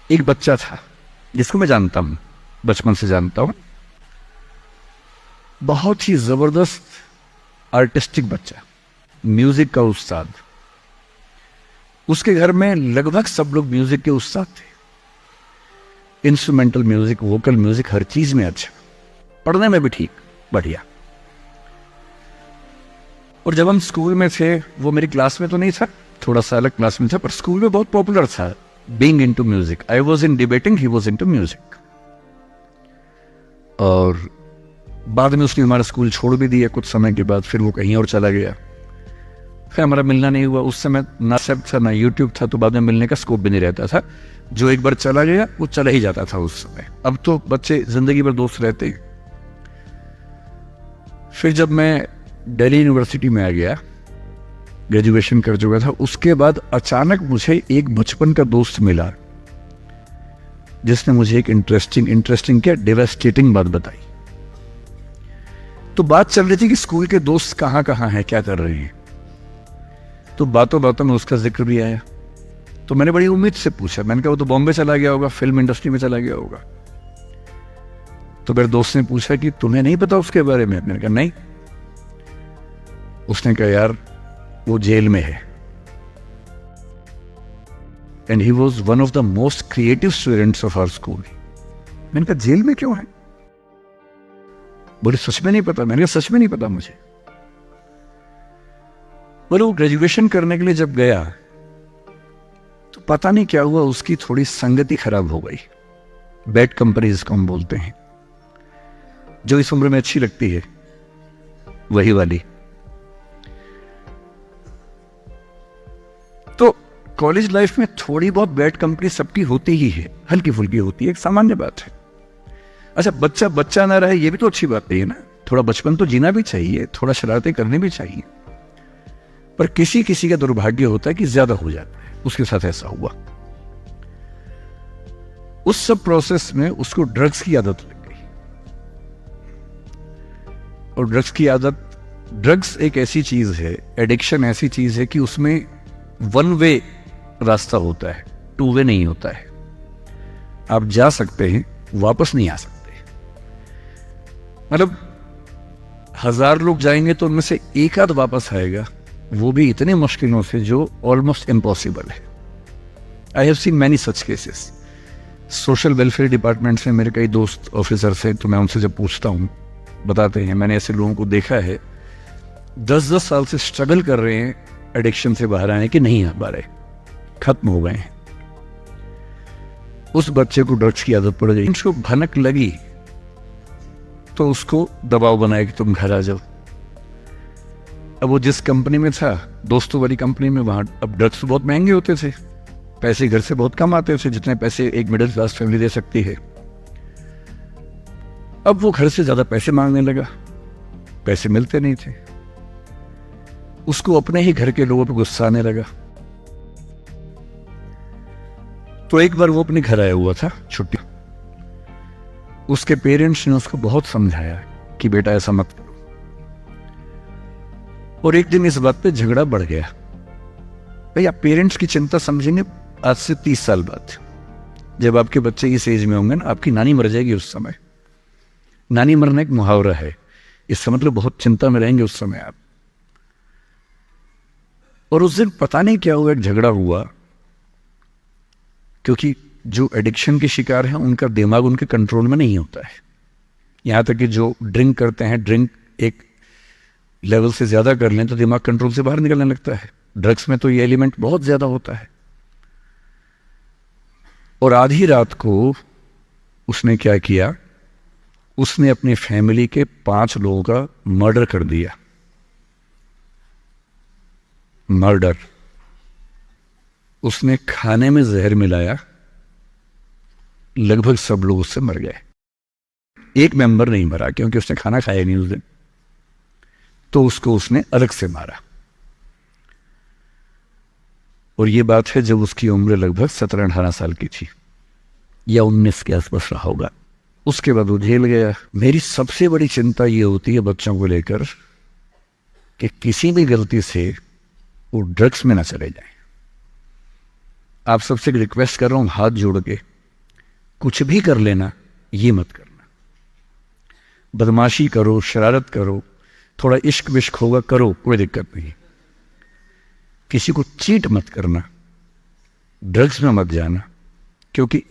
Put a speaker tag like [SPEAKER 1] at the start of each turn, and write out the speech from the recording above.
[SPEAKER 1] एक बच्चा था जिसको मैं जानता हूँ, बचपन से जानता हूँ, बहुत ही जबरदस्त आर्टिस्टिक बच्चा, म्यूजिक का उस्ताद। उसके घर में लगभग सब लोग म्यूजिक के उस्ताद थे, इंस्ट्रूमेंटल म्यूजिक, वोकल म्यूजिक, हर चीज में अच्छा, पढ़ने में भी ठीक, बढ़िया। और जब हम स्कूल में थे, वो मेरी क्लास में तो नहीं था, थोड़ा सा अलग क्लास में था, पर स्कूल में बहुत पॉपुलर था being into music. I was in debating, he was into music. और बाद में उसने हमारा स्कूल छोड़ भी दिया कुछ समय के बाद, फिर वो कहीं और चला गया, फिर हमारा मिलना नहीं हुआ। उस समय ना सब था ना यूट्यूब था, तो बाद में मिलने का स्कोप भी नहीं रहता था। जो एक बार चला गया वो चला ही जाता था उस समय। अब तो बच्चे जिंदगी भर दोस्त रहते हैं। फिर जब मैं दिल्ली यूनिवर्सिटी में आ गया, ग्रेजुएशन कर चुका था, उसके बाद अचानक मुझे एक बचपन का दोस्त मिला जिसने मुझे एक इंटरेस्टिंग क्या डेवास्टेटिंग बात बताई। तो बात चल रही थी कि स्कूल के दोस्त कहाँ कहाँ हैं, क्या कर रहे हैं। तो बातों बातों में उसका जिक्र भी आया। तो मैंने बड़ी उम्मीद से पूछा, मैंने कहा वो तो बॉम्बे चला गया होगा, फिल्म इंडस्ट्री में चला गया होगा। तो मेरे दोस्त ने पूछा कि तुम्हें नहीं पता उसके बारे में? मैंने कहा नहीं। उसने कहा यार वो जेल में है, and he was one of the most creative students of our school. मैंने कहा जेल में क्यों है? बोले सच में नहीं पता। मैंने कहा सच में नहीं पता मुझे। बोले वो ग्रेजुएशन करने के लिए जब गया तो पता नहीं क्या हुआ, उसकी थोड़ी संगति खराब हो गई। बैड कंपनी जिसको हम बोलते हैं, जो इस उम्र में अच्छी लगती है, वही वाली। तो कॉलेज लाइफ में थोड़ी बहुत बैड कंपनी सबकी होती ही है, हल्की फुल्की होती है, एक सामान्य बात है। अच्छा, बच्चा बच्चा ना रहे ये भी तो अच्छी बात नहीं है ना। थोड़ा बचपन तो जीना भी चाहिए, थोड़ा शरारतें करनी भी चाहिए। पर किसी किसी का दुर्भाग्य होता है कि ज्यादा हो जाता है, उसके साथ ऐसा हुआ। उस सब प्रोसेस में उसको ड्रग्स की आदत लग गई। और ड्रग्स की आदत, ड्रग्स एक ऐसी चीज है, एडिक्शन ऐसी चीज है कि उसमें वन वे रास्ता होता है, टू वे नहीं होता है। आप जा सकते हैं, वापस नहीं आ सकते। मतलब 1000 लोग जाएंगे तो उनमें से एक आध वापस आएगा, वो भी इतने मुश्किलों से जो ऑलमोस्ट इम्पॉसिबल है। I have seen many such cases. Social welfare department से मेरे कई दोस्त ऑफिसर से, तो मैं उनसे जब पूछता हूँ बताते हैं, मैंने ऐसे लोगों को देखा है 10-10 साल से स्ट्रगल कर रहे हैं एडिक्शन से बाहर आने के, नहीं आ पा रहे, खत्म हो गए हैं। उस बच्चे को ड्रग्स की आदत पड़ गई, उसको भनक लगी तो उसको दबाव बनाया कि तुम घर आ जाओ। अब वो जिस कंपनी में था, दोस्तों वाली कंपनी में, वहां अब ड्रग्स बहुत महंगे होते थे, पैसे घर से बहुत कम आते थे, जितने पैसे एक मिडिल क्लास फैमिली दे सकती है। अब वो घर से ज्यादा पैसे मांगने लगा, पैसे मिलते नहीं थे। उसको अपने ही घर के लोगों पर गुस्सा आने लगा। तो एक बार वो अपने घर आया हुआ था छुट्टी, उसके पेरेंट्स ने उसको बहुत समझाया कि बेटा ऐसा मत करो। और एक दिन इस बात पे झगड़ा बढ़ गया। भाई आप पेरेंट्स की चिंता समझेंगे आज से 30 साल बाद, जब आपके बच्चे इस एज में होंगे ना, आपकी नानी मर जाएगी उस समय। नानी मरना एक मुहावरा है, इसका मतलब बहुत चिंता में रहेंगे उस समय आप। और उस दिन पता नहीं क्या हुआ, एक झगड़ा हुआ, क्योंकि जो एडिक्शन के शिकार हैं उनका दिमाग उनके कंट्रोल में नहीं होता है। यहां तक कि जो ड्रिंक करते हैं, ड्रिंक एक लेवल से ज्यादा कर लें तो दिमाग कंट्रोल से बाहर निकलने लगता है। ड्रग्स में तो ये एलिमेंट बहुत ज्यादा होता है। और आधी रात को उसने क्या किया, उसने अपनी फैमिली के 5 लोगों का मर्डर कर दिया। मर्डर। उसने खाने में जहर मिलाया, लगभग सब लोग उससे मर गए। एक मेंबर नहीं मरा क्योंकि उसने खाना खाया नहीं उस दिन, तो उसको उसने अलग से मारा। और ये बात है जब उसकी उम्र लगभग 17-18 साल की थी, या 19 के आसपास रहा होगा। उसके बाद वो जेल गया। मेरी सबसे बड़ी चिंता ये होती है बच्चों को लेकर कि किसी भी गलती से वो ड्रग्स में ना चले जाएं। आप सबसे रिक्वेस्ट कर रहा हूं हाथ जोड़ के, कुछ भी कर लेना, ये मत करना। बदमाशी करो, शरारत करो, थोड़ा इश्क विश्क होगा करो, कोई दिक्कत नहीं। किसी को चीट मत करना, ड्रग्स में मत जाना, क्योंकि